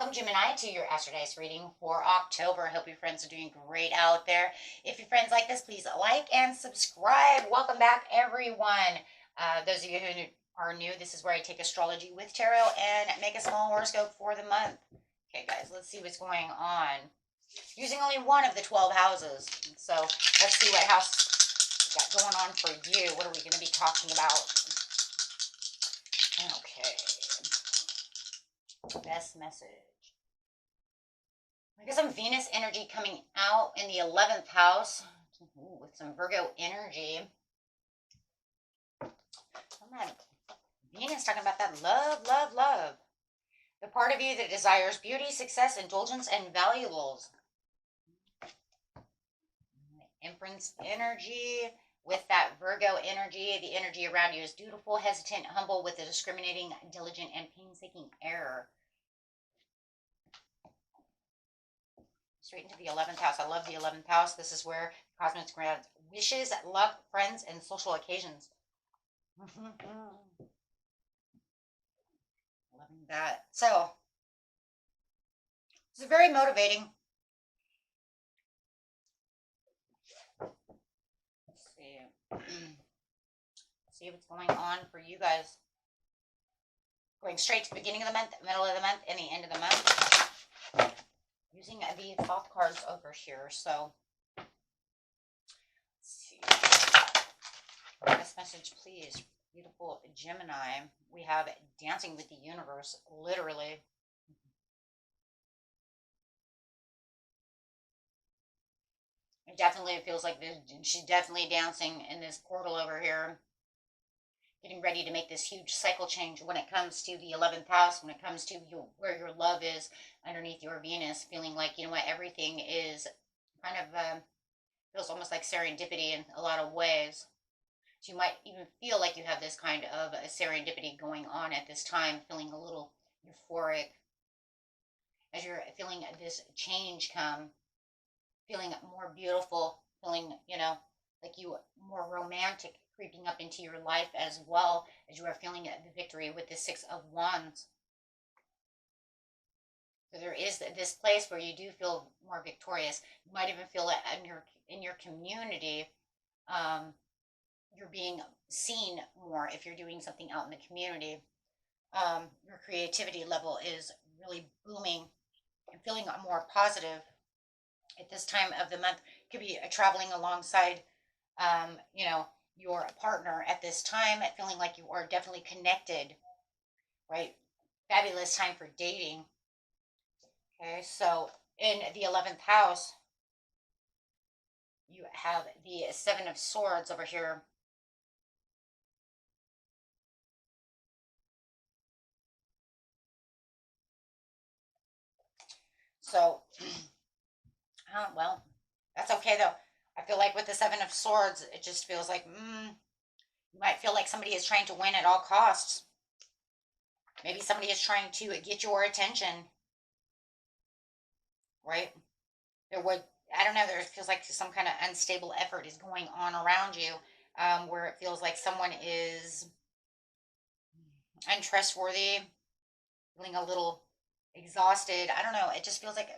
Welcome, Gemini, to your Astro Dice reading for October. I hope your friends are doing great out there. If your friends like this, please like and subscribe. Welcome back, everyone. Those of you who are new, this is where I take astrology with tarot and make a small horoscope for the month. Okay, guys, let's see what's going on. Using only one of the 12 houses. So let's see what house we got going on for you. What are we going to be talking about? Okay. Best message. I got some Venus energy coming out in the 11th house. Ooh, with some Virgo energy. Venus talking about that love, love, love. The part of you that desires beauty, success, indulgence, and valuables. Empress energy. With that Virgo energy, the energy around you is dutiful, hesitant, humble, with a discriminating, diligent, and painstaking air. Straight into the 11th house. I love the 11th house. This is where cosmos grants wishes, luck, friends, and social occasions. Loving that. So, this is very motivating. Let's see. See what's going on for you guys. Going straight to the beginning of the month, middle of the month, and the end of the month. Using the thought cards over here. So, let's see. This message, please. Beautiful Gemini. We have dancing with the universe, literally. It definitely feels like she's definitely dancing in this portal over here. Getting ready to make this huge cycle change when it comes to the 11th house, when it comes to where your love is underneath your Venus, feeling like, you know what, everything is kind of, feels almost like serendipity in a lot of ways. So you might even feel like you have this kind of a serendipity going on at this time, feeling a little euphoric as you're feeling this change come, feeling more beautiful, feeling, like you more romantic creeping up into your life, as well as you are feeling the victory with the 6 of Wands. So there is this place where you do feel more victorious. You might even feel it in your community. You're being seen more if you're doing something out in the community. Your creativity level is really booming and feeling more positive at this time of the month. Could be traveling alongside, your partner at this time, feeling like you are definitely connected, right? Fabulous time for dating. Okay, so in the 11th house, you have the 7 of Swords over here. So, well, that's okay though. I feel like with the 7 of Swords, it just feels like, you might feel like somebody is trying to win at all costs. Maybe somebody is trying to get your attention, right? I don't know, there feels like some kind of unstable effort is going on around you, where it feels like someone is untrustworthy, feeling a little exhausted. I don't know. It just feels like,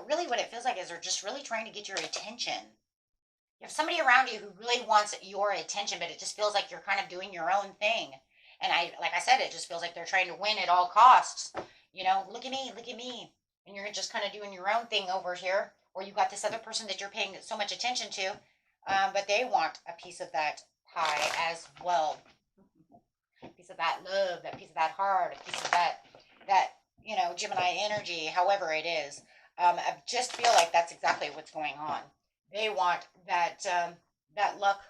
really what it feels like is they're just really trying to get your attention. You have somebody around you who really wants your attention, but it just feels like you're kind of doing your own thing. And like I said, it just feels like they're trying to win at all costs. Look at me, look at me. And you're just kind of doing your own thing over here. Or you got this other person that you're paying so much attention to, but they want a piece of that pie as well. A piece of that love, that piece of that heart, a piece of that Gemini energy, however it is. I just feel like that's exactly what's going on. They want that luck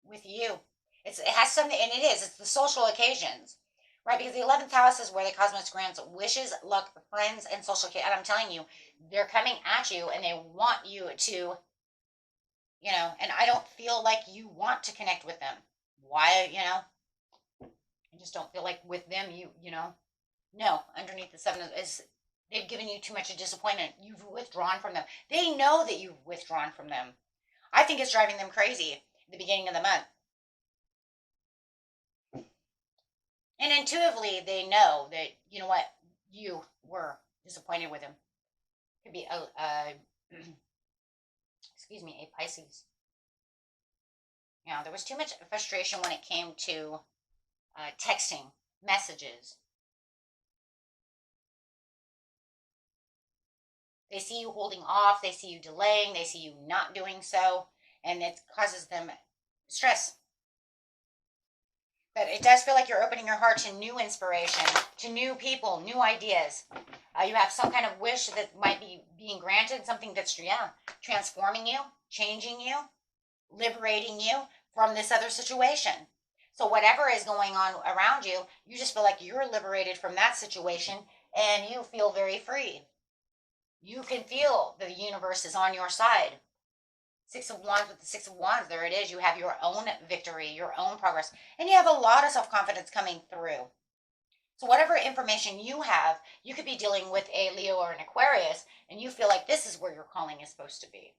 with you. It has something, and it's the social occasions, right? Because the 11th house is where the cosmos grants wishes, luck, friends, and social occasions. And I'm telling you, they're coming at you, and they want you to, and I don't feel like you want to connect with them. Why, I just don't feel like with them, no, underneath the 7 is they've given you too much of disappointment. You've withdrawn from them. They know that you've withdrawn from them. I think it's driving them crazy at the beginning of the month. And intuitively, they know that, you were disappointed with him. Could be a excuse me, a Pisces. There was too much frustration when it came to texting, messages. They see you holding off, they see you delaying, they see you not doing so, and it causes them stress. But it does feel like you're opening your heart to new inspiration, to new people, new ideas. You have some kind of wish that might be being granted, something that's, transforming you, changing you, liberating you from this other situation. So whatever is going on around you, you just feel like you're liberated from that situation and you feel very free. You can feel the universe is on your side. Six of Wands with the Six of Wands, there it is. You have your own victory, your own progress, and you have a lot of self-confidence coming through. So whatever information you have, you could be dealing with a Leo or an Aquarius, and you feel like this is where your calling is supposed to be.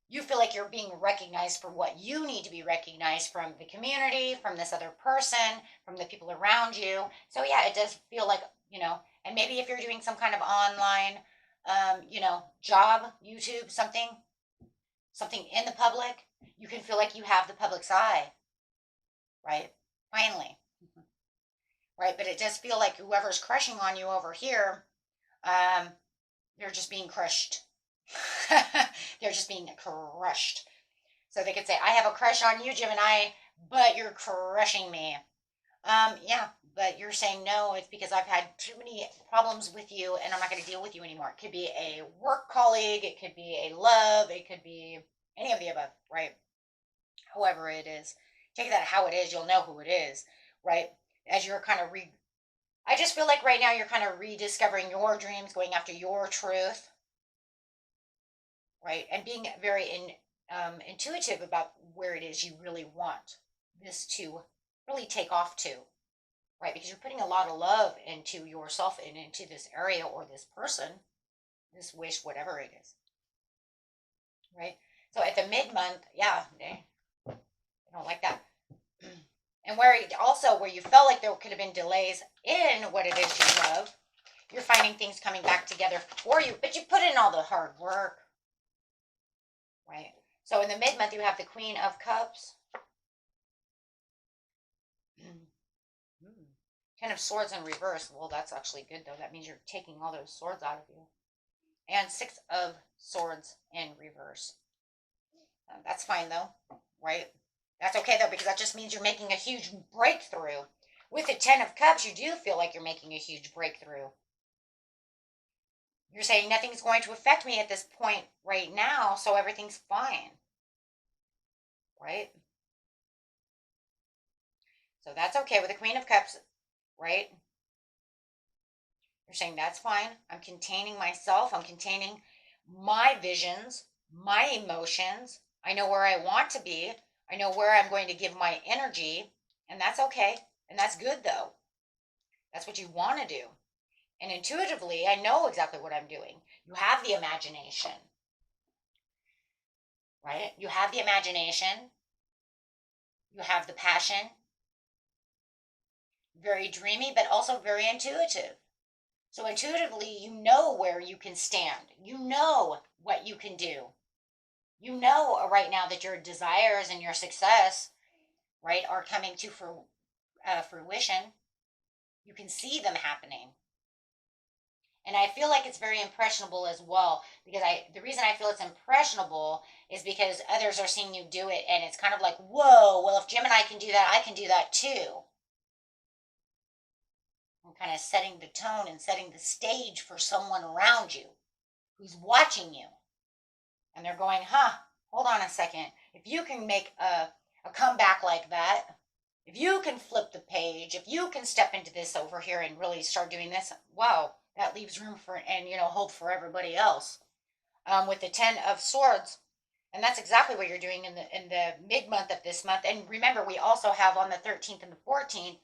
You feel like you're being recognized for what you need to be recognized from the community, from this other person, from the people around you. So yeah, it does feel like, and maybe if you're doing some kind of online, job, YouTube, something in the public, you can feel like you have the public's eye, right? Finally, right? But it does feel like whoever's crushing on you over here, they're just being crushed. They're just being crushed. So they could say, I have a crush on you, Gemini, but you're crushing me. Yeah, but you're saying no, it's because I've had too many problems with you and I'm not going to deal with you anymore. It could be a work colleague, it could be a love, it could be any of the above, right? However it is. Take that how it is, you'll know who it is, right? As you're kind of I just feel like right now you're kind of rediscovering your dreams, going after your truth, right? And being very intuitive about where it is you really want this to really take off to, right? Because you're putting a lot of love into yourself and into this area or this person, this wish, whatever it is, right? So at the mid-month, yeah, I don't like that. And where you felt like there could have been delays in what it is you love, you're finding things coming back together for you, but you put in all the hard work, right? So in the mid-month, you have the Queen of Cups. Ten of Swords in reverse. Well, that's actually good, though. That means you're taking all those swords out of you. And Six of Swords in reverse. That's fine, though, right? That's okay, though, because that just means you're making a huge breakthrough. With the Ten of Cups, you do feel like you're making a huge breakthrough. You're saying nothing's going to affect me at this point right now, so everything's fine, right? So that's okay with the Queen of Cups, right? You're saying that's fine. I'm containing myself. I'm containing my visions, my emotions. I know where I want to be. I know where I'm going to give my energy, and that's okay. And that's good, though. That's what you want to do. And intuitively, I know exactly what I'm doing. You have the imagination, right? You have the imagination. You have the passion. Very dreamy, but also very intuitive. So intuitively, you know where you can stand. You know what you can do. You know right now that your desires and your success, right, are coming to fruition. You can see them happening. And I feel like it's very impressionable as well, because the reason I feel it's impressionable is because others are seeing you do it, and it's kind of like, whoa, well, if Gemini can do that, I can do that too. I'm kind of setting the tone and setting the stage for someone around you who's watching you. And they're going, hold on a second. If you can make a comeback like that, if you can flip the page, if you can step into this over here and really start doing this, wow, that leaves room for, and hope for everybody else. With the Ten of Swords, and that's exactly what you're doing in the mid-month of this month. And remember, we also have on the 13th and the 14th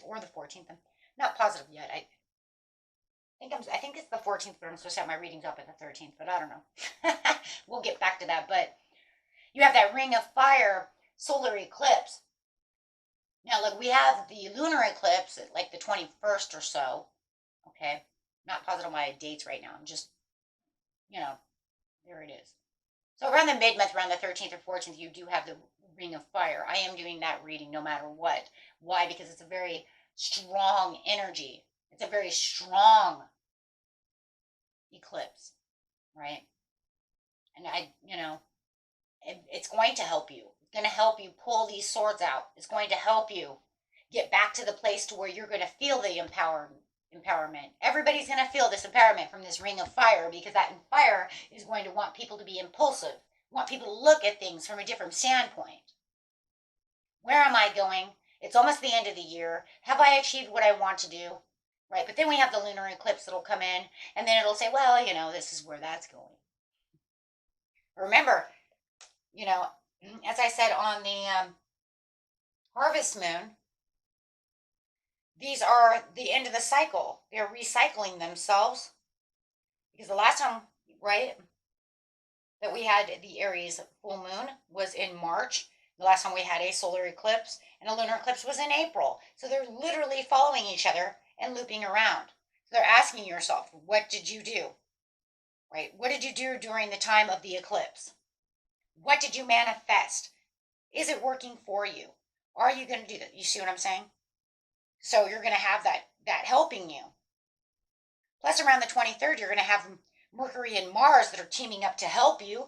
or the 14th, I'm not positive yet. I think it's the 14th, but I'm supposed to have my readings up at the 13th, but I don't know. We'll get back to that. But you have that Ring of Fire solar eclipse. Now, look, we have the lunar eclipse at like the 21st or so. Okay. not positive on my dates right now. I'm just, you know, there it is. So around the mid-month, around the 13th or 14th, you do have the Ring of Fire. I am doing that reading no matter what. Why? Because it's a very strong energy. It's a very strong eclipse, right? And it's going to help you. It's going to help you pull these swords out. It's going to help you get back to the place to where you're going to feel the empowerment. Everybody's going to feel this empowerment from this Ring of Fire, because that fire is going to want people to be impulsive, want people to look at things from a different standpoint. Where am I going? It's almost the end of the year. Have I achieved what I want to do? Right? But then we have the lunar eclipse that'll come in, and then it'll say, well, this is where that's going. Remember, as I said on the harvest moon, these are the end of the cycle. They're recycling themselves, because the last time, right, that we had the Aries full moon was in March. The last time we had a solar eclipse and a lunar eclipse was in April. So they're literally following each other and looping around. So they're asking yourself, what did you do? Right? What did you do during the time of the eclipse? What did you manifest? Is it working for you? Are you going to do that? You see what I'm saying? So you're going to have that helping you. Plus, around the 23rd, you're going to have Mercury and Mars that are teaming up to help you.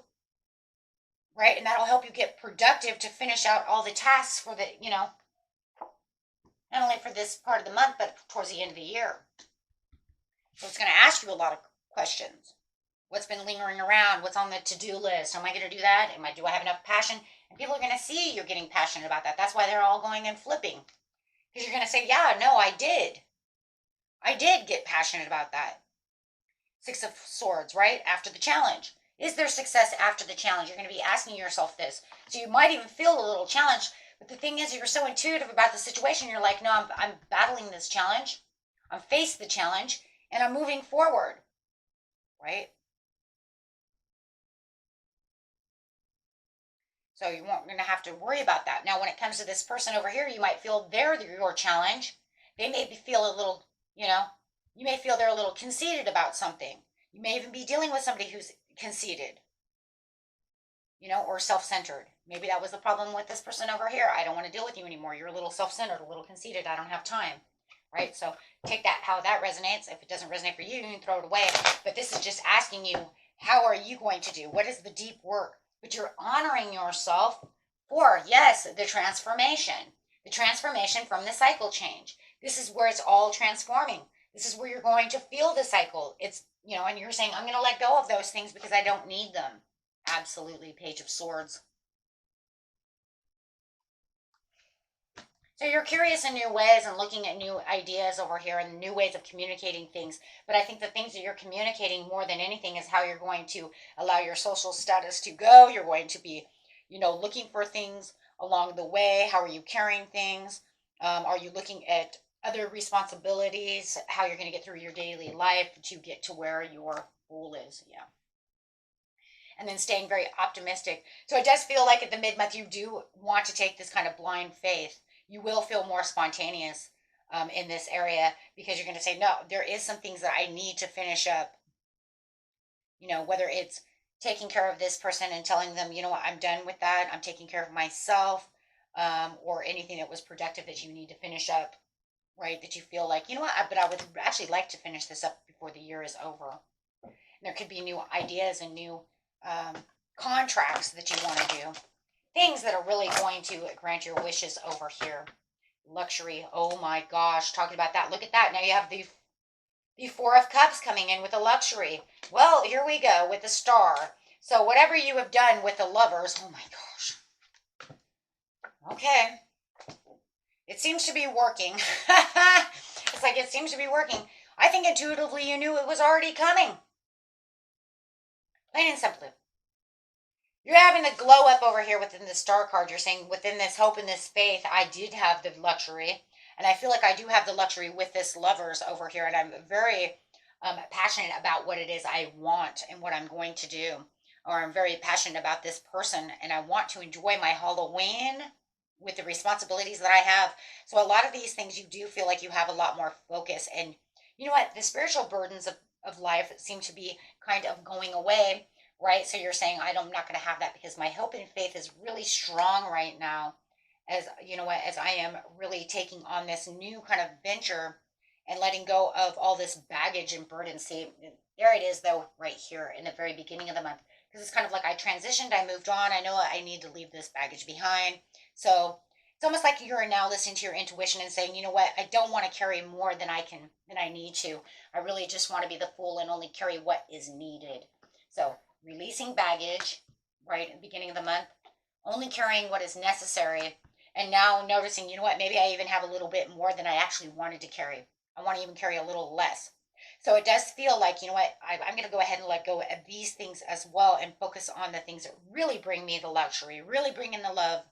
Right? And that'll help you get productive to finish out all the tasks for the, not only for this part of the month, but towards the end of the year. So it's going to ask you a lot of questions. What's been lingering around? What's on the to-do list? Am I going to do that? Do I have enough passion? And people are going to see you're getting passionate about that. That's why they're all going and flipping. Because you're going to say, yeah, no, I did. I did get passionate about that. Six of Swords, right? After the challenge. Is there success after the challenge? You're going to be asking yourself this. So you might even feel a little challenged. But the thing is, you're so intuitive about the situation. You're like, no, I'm battling this challenge. I'm faced the challenge. And I'm moving forward. Right? So you won't going to have to worry about that. Now, when it comes to this person over here, you might feel they're your challenge. They may feel a little, you may feel they're a little conceited about something. You may even be dealing with somebody who's conceited, or self-centered. Maybe that was the problem with this person over here. I don't want to deal with you anymore. You're a little self-centered, a little conceited. I don't have time. Right? So take that, how that resonates. If it doesn't resonate for you, you can throw it away. But this is just asking you, how are you going to do? What is the deep work? But you're honoring yourself for, yes, the transformation from the cycle change. This is where it's all transforming. This is where you're going to feel the cycle. It's, and you're saying, I'm going to let go of those things because I don't need them. Absolutely, Page of Swords. So you're curious in new ways and looking at new ideas over here and new ways of communicating things. But I think the things that you're communicating more than anything is how you're going to allow your social status to go. You're going to be, looking for things along the way. How are you carrying things? Are you looking at other responsibilities? How you're going to get through your daily life to get to where your goal is. Yeah. And then staying very optimistic. So it does feel like at the mid-month you do want to take this kind of blind faith. You will feel more spontaneous in this area, because you're going to say, no, there is some things that I need to finish up. Whether it's taking care of this person and telling them, what, I'm done with that. I'm taking care of myself, or anything that was productive that you need to finish up, right? That you feel like, but I would actually like to finish this up before the year is over. And there could be new ideas and new contracts that you want to do. Things that are really going to grant your wishes over here. Luxury. Oh my gosh. Talking about that. Look at that. Now you have the Four of Cups coming in with the luxury. Well, here we go with the Star. So whatever you have done with the Lovers. Oh my gosh. Okay. It seems to be working. It's like it seems to be working. I think intuitively you knew it was already coming. Plain and simply. You're having the glow up over here within the Star card. You're saying within this hope and this faith, I did have the luxury. And I feel like I do have the luxury with this Lovers over here. And I'm very passionate about what it is I want and what I'm going to do. Or I'm very passionate about this person. And I want to enjoy my Halloween with the responsibilities that I have. So a lot of these things you do feel like you have a lot more focus. And, you know what, the spiritual burdens of life seem to be kind of going away, right? So you're saying, I'm not going to have that because my hope and faith is really strong right now. As you know what, as I am really taking on this new kind of venture and letting go of all this baggage and burden. See, there it is, though, right here in the very beginning of the month. Because it's kind of like I transitioned, I moved on. I know I need to leave this baggage behind. So it's almost like you're now listening to your intuition and saying, you know what, I don't want to carry more than I need to. I really just want to be the fool and only carry what is needed. So releasing baggage, right, at the beginning of the month, only carrying what is necessary. And now noticing, you know what, maybe I even have a little bit more than I actually wanted to carry. I want to even carry a little less. So it does feel like, you know what, I'm going to go ahead and let go of these things as well and focus on the things that really bring me the luxury, really bring in the love,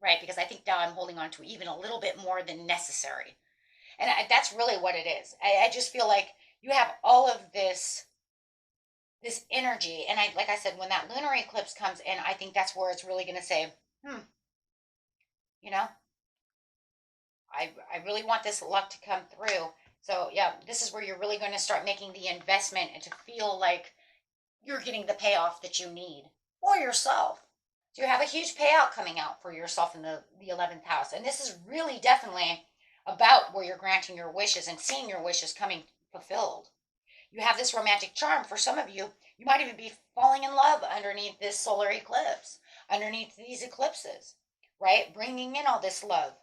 right? Because I think now I'm holding on to even a little bit more than necessary. And that's really what it is. I just feel like you have all of this energy. And like I said, when that lunar eclipse comes in, I think that's where it's really going to say, you know, I really want this luck to come through. So yeah, this is where you're really going to start making the investment and to feel like you're getting the payoff that you need for yourself. So you have a huge payout coming out for yourself in the 11th house. And this is really definitely about where you're granting your wishes and seeing your wishes coming fulfilled. You have this romantic charm. For some of you, you might even be falling in love underneath this solar eclipse, underneath these eclipses, right? Bringing in all this love,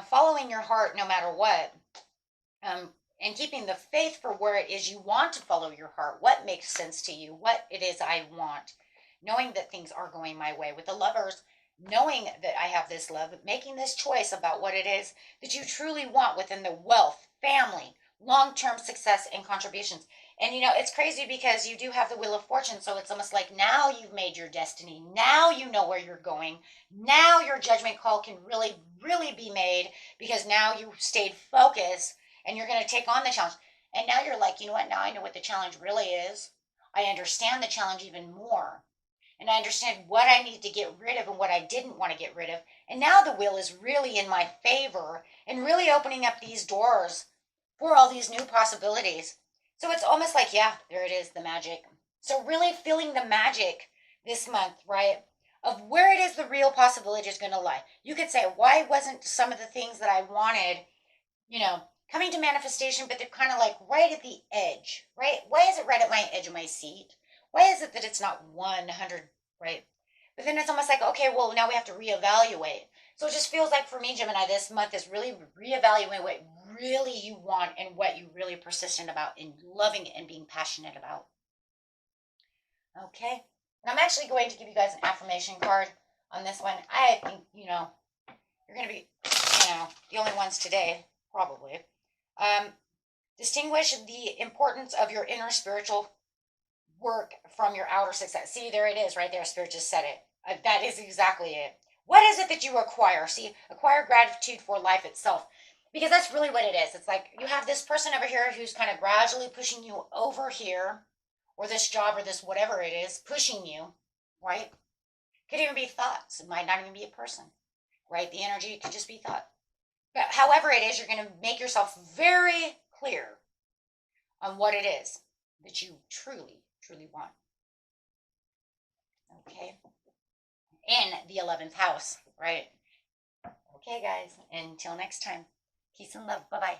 following your heart no matter what, and keeping the faith for where it is you want to follow your heart, what makes sense to you, what it is I want, knowing that things are going my way. With the lovers, knowing that I have this love, making this choice about what it is that you truly want within the wealth, family, long-term success, and contributions. And you know, it's crazy because you do have the Wheel of Fortune, so it's almost like now you've made your destiny. Now you know where you're going. Now your judgment call can really, really be made because now you stayed focused and you're going to take on the challenge. And now you're like, you know what? Now I know what the challenge really is. I understand the challenge even more. And I understand what I need to get rid of and what I didn't want to get rid of. And now the wheel is really in my favor and really opening up these doors for all these new possibilities. So it's almost like, yeah, there it is, the magic. So really feeling the magic this month, right? Of where it is the real possibility is going to lie. You could say, why wasn't some of the things that I wanted, you know, coming to manifestation, but they're kind of like right at the edge, right? Why is it right at my edge of my seat? Why is it that it's not 100, right? But then it's almost like, okay, well, now we have to reevaluate. So it just feels like for me, Gemini, this month is really reevaluating what really you want and what you really persistent about and loving and being passionate about. Okay. And I'm actually going to give you guys an affirmation card on this one. I think, you know, you're going to be, you know, the only ones today, probably. Um, distinguish the importance of your inner spiritual work from your outer success. See, there it is right there. Spirit just said it. That is exactly it. What is it that you acquire? See, acquire gratitude for life itself. Because that's really what it is. It's like you have this person over here who's kind of gradually pushing you over here, or this job or this whatever it is, pushing you, right? Could even be thoughts. It might not even be a person, right? The energy could just be thought. But however it is, you're going to make yourself very clear on what it is that you truly, truly want. Okay. In the 11th house, right? Okay, guys. Until next time, peace and love. Bye bye.